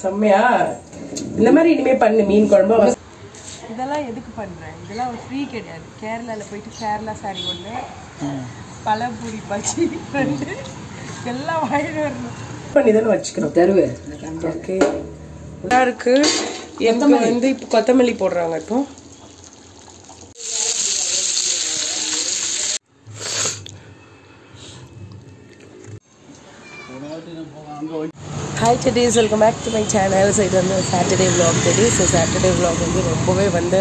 செம்மையா இந்த மாதிரி இனிமே பண்ணு மீன் குழம்பு. இதெல்லாம் எதுக்கு பண்றேன்? இதெல்லாம் ஒரு ஃப்ரீ கிடையாது. கேரளால போயிட்டு கேரளா சாரி ஒன்று, பழம்பூரி பஜ்ஜி ரெண்டு எல்லாம் வாங்கிட்டு வரணும். பண்ணி தானே வச்சுக்கிறோம் தருவே. ஓகே நல்லா இருக்கு. எனக்கு வந்து இப்போ கொத்தமல்லி போடுறாங்க. இப்போ hi teddies, welcome back to my channel. So இது வந்து Saturday vlog teddies. So Saturday vlog வந்து ரொம்பவே வந்து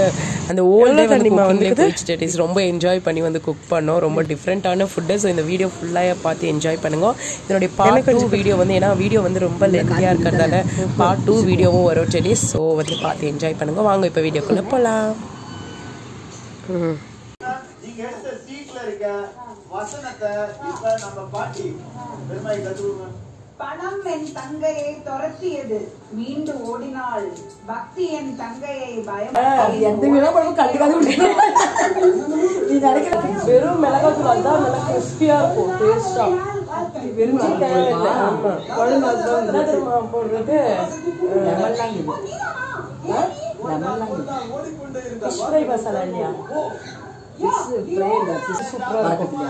அந்த ஓல்டே வந்து போயிடுச்சு டெடிஸ். ரொம்ப என்ஜாய் பண்ணி வந்து குக் பண்ணோம். ரொம்ப டிஃப்ரெண்ட்டான ஃபுட்டு. ஸோ இந்த வீடியோ ஃபுல்லாக பார்த்து என்ஜாய் பண்ணுங்க. இதனுடைய பார்ட் 2 வீடியோ வந்து ஏன்னா வீடியோ வந்து ரொம்ப லென்த்தியாக இருக்கிறதால பார்ட் 2 வீடியோவும் வரும் டெடிஸ். ஸோ வந்து பார்த்து என்ஜாய் பண்ணுங்க. வாங்க இப்போ வீடியோக்குள்ளே போகலாம். பணம் என் தங்கையை துரத்தியது, மீண்டு ஓடினாள். பக்தி என் தங்கையை வெறும் மிளகாத்தூள் அதுதான் நல்லா கிறிஸ்பியா இருக்கும், டேஸ்டா. வெறும் போடுறது மசாலா இல்லையா?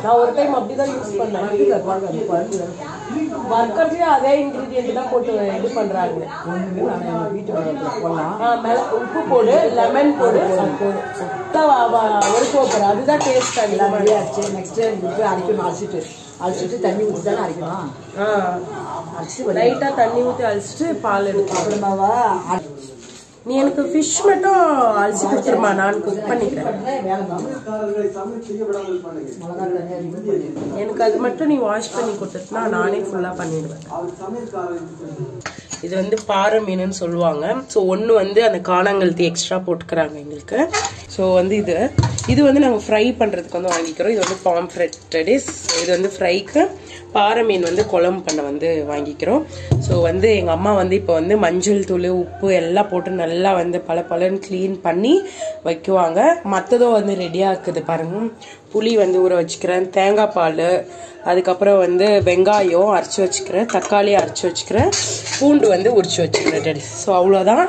நான் ஒரு டைம் அப்படிதான் யூஸ் பண்ணேன். வர்க்கர்லயே அதே இன்கிரீடியன்ட் தான் போட்டு இது பண்றாங்க. உப்பு போடு, லெமன் போடு, ஒரு கோப்பர், அதுதான் டேஸ்ட். நெக்ஸ்ட் அரைக்கணும். அரைச்சிட்டு தண்ணி ஊற்றி தானே அரைக்கணும். லைட்டா தண்ணி ஊற்றி அரைச்சிட்டு பால் எடுத்து நீ எனக்கு ஃபிஷ் மட்டும் அலசி கொடுத்துருமா, நான் குக் பண்ணிக்கிறேன். எனக்கு அது மட்டும் நீ வாஷ் பண்ணி கொடுத்துட்டுனா நானே ஃபுல்லா பண்ணிடுவேன். இது வந்து பாறை மீனுன்னு சொல்லுவாங்க. ஸோ ஒன்று வந்து அந்த காணாங்கழுத்தி எக்ஸ்ட்ரா போட்டுக்கிறாங்க எங்களுக்கு. ஸோ வந்து இது வந்து நாங்கள் ஃப்ரை பண்ணுறதுக்கு வந்து வாங்கிக்கிறோம். இது வந்து பாம்ஃப்ரெட் டெடிஸ். இது வந்து ஃப்ரைக்கு. பாறை மீன் வந்து குழம்பு பண்ண வந்து வாங்கிக்கிறோம். ஸோ வந்து எங்கள் அம்மா வந்து இப்போ வந்து மஞ்சள் தூள், உப்பு எல்லாம் போட்டு நல்லா வந்து பலன்னு க்ளீன் பண்ணி வைக்குவாங்க. மற்றதும் வந்து ரெடியாக இருக்குது பாருங்க. புளி வந்து ஊற வச்சுக்கிறேன், தேங்காய் பால், அதுக்கப்புறம் வந்து வெங்காயம் அரைச்சி வச்சுக்கிறேன், தக்காளி அரைச்சி வச்சுக்கிறேன், பூண்டு வந்து உரிச்சு வச்சுக்கிறேன் டெடிஸ். ஸோ அவ்வளோதான்.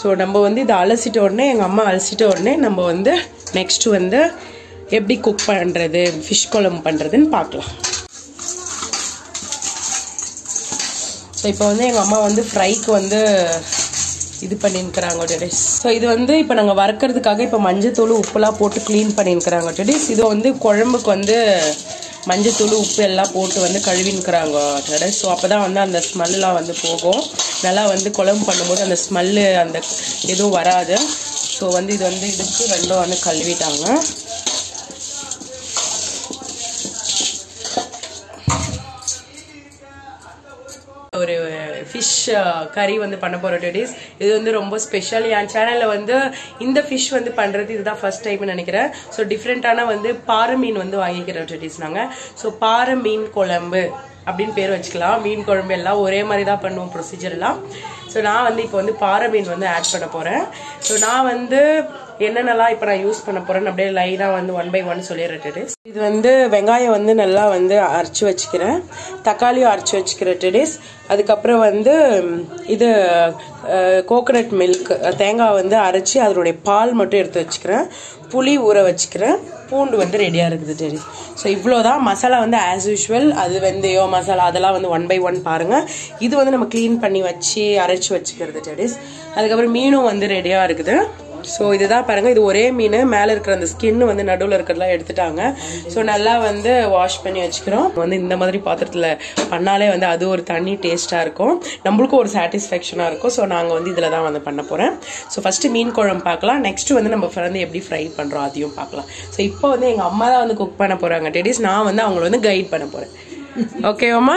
ஸோ நம்ம வந்து இதை அலசிட்ட உடனே, எங்கள் அம்மா அலசிட்ட உடனே நம்ம வந்து நெக்ஸ்ட் வந்து எப்படி குக் பண்ணுறது, ஃபிஷ் குழம்பு பண்ணுறதுன்னு பார்க்கலாம். ஸோ இப்போ வந்து எங்கள் அம்மா வந்து ஃப்ரைக்கு வந்து இது பண்ணிருக்கிறாங்க டெடிஸ். ஸோ இது வந்து இப்போ நாங்கள் வறுக்கிறதுக்காக இப்போ மஞ்சத்தூள் உப்புலாம் போட்டு க்ளீன் பண்ணிருக்கிறாங்க டெடிஸ். இது வந்து குழம்புக்கு வந்து மஞ்சத்தூள் உப்பு எல்லாம் போட்டு வந்து கழுவின்னுக்கிறாங்க டெடிஸ். ஸோ அப்போ தான் வந்து அந்த ஸ்மெல்லாம் வந்து போகும். நல்லா வந்து குழம்பு பண்ணும்போது அந்த ஸ்மெல்லு அந்த எதுவும் வராது. ஸோ வந்து இது வந்து இதுக்கு ரெண்டும் வந்து கழுவிட்டாங்க. ஒரு ஃபிஷ் கறி வந்து பண்ண போகிற டெடிஸ். இது வந்து ரொம்ப ஸ்பெஷல். என் சேனலில் வந்து இந்த ஃபிஷ் வந்து பண்ணுறது இதுதான் ஃபர்ஸ்ட் டைம்னு நினைக்கிறேன். ஸோ டிஃப்ரெண்ட்டான வந்து பாறை மீன் வந்து வாங்கிக்கிறோம் டெடிஸ் நாங்கள். ஸோ பாறை மீன் குழம்பு அப்படின்னு பேர் வச்சுக்கலாம். மீன் குழம்பு எல்லாம் ஒரே மாதிரி தான் பண்ணுவோம் ப்ரொசீஜர் எல்லாம். ஸோ நான் வந்து இப்போ வந்து பாறை மீன் வந்து ஆட் பண்ண போகிறேன். ஸோ நான் வந்து என்னென்னலாம் இப்போ நான் யூஸ் பண்ண போகிறேன்னு அப்படியே லைனாக வந்து 1 by 1 சொல்லிடுறேன் டெடிஸ். இது வந்து வெங்காயம் வந்து நல்லா வந்து அரைச்சி வச்சுக்கிறேன், தக்காளியும் அரைச்சி வச்சுக்கிறேன் டெடிஸ். அதுக்கப்புறம் வந்து இது கோகனட் மில்க், தேங்காய் வந்து அரைச்சி அதனுடைய பால் மட்டும் எடுத்து வச்சுக்கிறேன், புளி ஊற வச்சுக்கிறேன், பூண்டு வந்து ரெடியாக இருக்குது டெடிஸ். ஸோ இவ்வளோதான். மசாலா வந்து ஆஸ் யூஷுவல் அது வெந்தயம் மசாலா அதெல்லாம் வந்து 1 by 1 பாருங்கள். இது வந்து நம்ம க்ளீன் பண்ணி வச்சு அரைச்சி வச்சுக்கிறது டெடிஸ். அதுக்கப்புறம் மீனும் வந்து ரெடியாக இருக்குது. ஸோ இதுதான் பாருங்க, இது ஒரே மீன். மேலே இருக்கிற அந்த ஸ்கின் வந்து நடுவில் இருக்கிறதெல்லாம் எடுத்துட்டாங்க. ஸோ நல்லா வந்து வாஷ் பண்ணி வச்சுக்கிறோம். வந்து இந்த மாதிரி பாத்திரத்தில் பண்ணாலே வந்து அது ஒரு தனி டேஸ்ட்டாக இருக்கும், நம்மளுக்கும் ஒரு சாட்டிஸ்ஃபேக்ஷனாக இருக்கும். ஸோ நாங்கள் வந்து இதில் தான் வந்து பண்ண போகிறேன். ஸோ ஃபஸ்ட்டு மீன் குழம்பு பார்க்கலாம். நெக்ஸ்ட் வந்து நம்ம வந்து எப்படி ஃப்ரை பண்ணுறோம் அதையும் பார்க்கலாம். ஸோ இப்போ வந்து எங்கள் அம்மா தான் வந்து குக் பண்ண போகிறாங்க டெடிஸ். நான் வந்து அவங்கள வந்து கைட் பண்ண போகிறேன். ஓகேவாம்மா?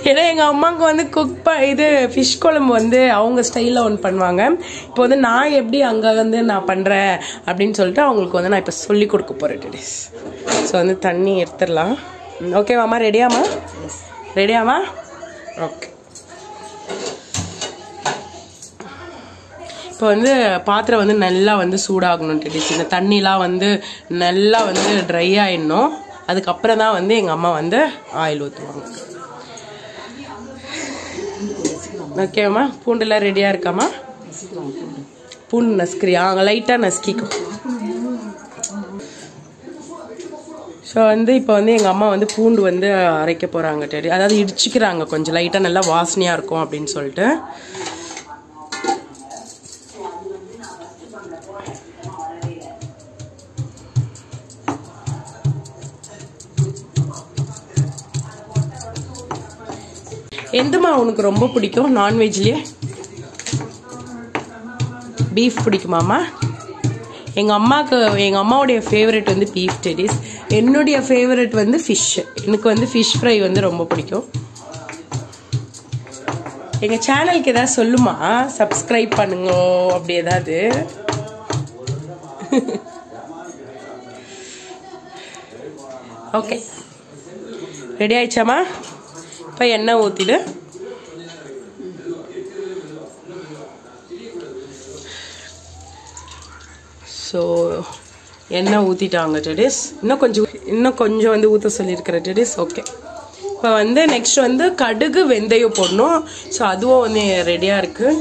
ஏன்னா எங்கள் அம்மாவுக்கு வந்து இது ஃபிஷ் குழம்பு வந்து அவங்க ஸ்டைலில் ஒன்று பண்ணுவாங்க. இப்போ வந்து நான் எப்படி அங்கே வந்து நான் பண்ணுறேன் அப்படின்னு சொல்லிட்டு அவங்களுக்கு வந்து நான் இப்போ சொல்லி கொடுக்க போகிறேன் டெடிஸ். ஸோ வந்து தண்ணி எடுத்துடலாம். ஓகேவாம்மா? ரெடியாம்மா? ரெடியாம்மா? ஓகே. இப்போ வந்து பாத்திரம் வந்து நல்லா வந்து சூடாகணும் டெடிஸ். இந்த தண்ணிலாம் வந்து நல்லா வந்து ட்ரை ஆகிடணும். அதுக்கப்புறம் தான் வந்து எங்கள் அம்மா வந்து ஆயில் ஊற்றுவாங்க. ஓகேம்மா பூண்டுலாம் ரெடியாக இருக்காம்மா பூண்டு நசுக்கிறியா லைட்டாக நசுக்கிக்கும் ஸோ வந்து இப்போ வந்து எங்கள் அம்மா வந்து பூண்டு வந்து அரைக்க போகிறாங்க டெடி அதாவது இடிச்சிக்கிறாங்க கொஞ்சம் லைட்டாக நல்லா வாசனையாக இருக்கும் அப்படின்னு சொல்லிட்டு எந்தம்மா உனக்கு ரொம்ப பிடிக்கும் நான்வெஜ்லேயே பீஃப் பிடிக்குமாம்மா எங்கள் அம்மாவுடைய ஃபேவரட் வந்து பீஃப் டெடிஸ் என்னுடைய ஃபேவரட் வந்து ஃபிஷ் எனக்கு வந்து ஃபிஷ் ஃப்ரை வந்து ரொம்ப பிடிக்கும் எங்கள் சேனலுக்கு ஏதாவது சொல்லுமா சப்ஸ்கிரைப் பண்ணுங்க அப்படி ஏதாவது ஓகே ரெடி ஆயிடுச்சாம்மா இப்போ எண்ணெய் ஊற்றிடு ஸோ எண்ணெய் ஊற்றிட்டாங்க டெடிஸ் இன்னும் கொஞ்சம் வந்து ஊற்ற சொல்லியிருக்கிற டெடிஸ் ஓகே இப்போ வந்து நெக்ஸ்ட் வந்து கடுகு வெந்தயம் போடணும் ஸோ அதுவும் வந்து ரெடியாக இருக்குது